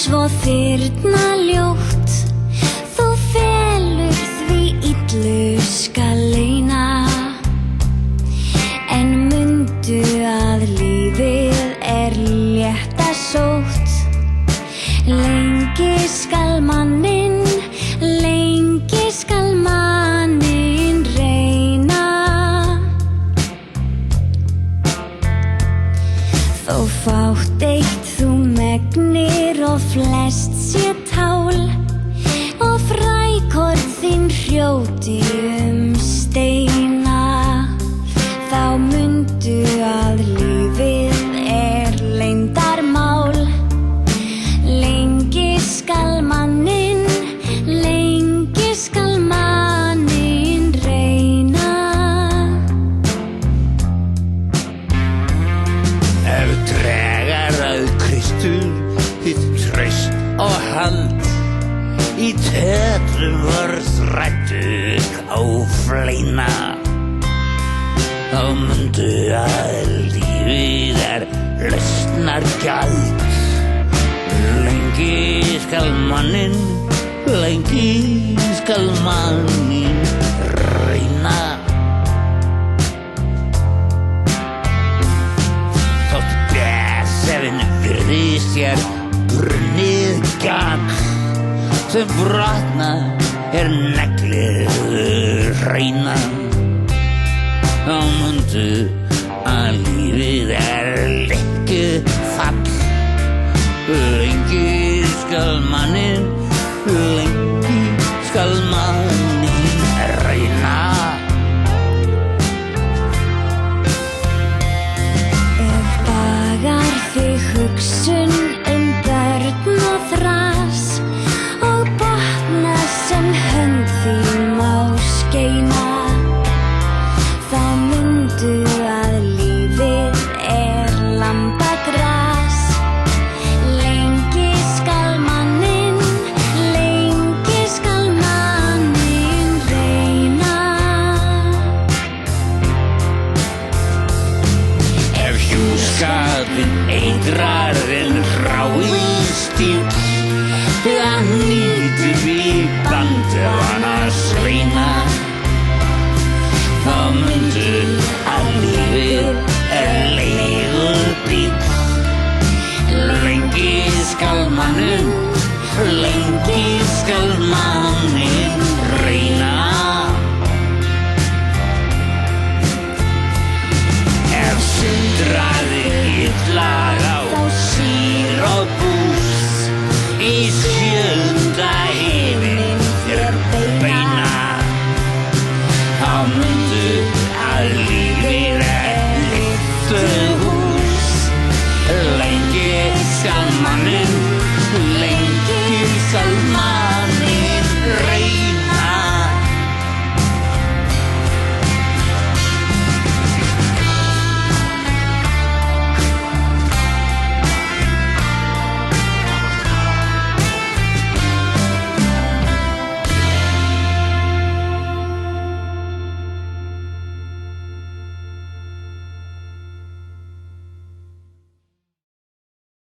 svo þyrnaljótt, þú felur því illu skal leyna. En mundu að lífið léttasótt, lengi skal manninn reyna. Þó fátt eitt þú megnir og flest sé tál, og frækorn þín hrjóti steina, þá mundu að lífið leyndarmál. Lengi skal manninn reyna. Ef dregar að Kristur þitt traust og hand, í tötrum vorþrættu á fleina, þá mundu að lífið lausnargjald. Lengi skal manninn reyna. Þótt besefinn virðist þér brunnið gat, sem brotna neglið hreina, þá mundu að lífið lykke fall. Lengi skal manninn reyna. Ef bagar þig hugsun börn og þras, og botna sem hönd þín má skeina, þá mundu að lífið lambagras. Lengi skal manninn reyna. Ef hjúskapinn eitrar hrái stíl, það nýtur við bandvana sveina, þá mundu að lífið leigubíll. Lengi skal manninn reyna. Ef syndraði illa á sír og bús, í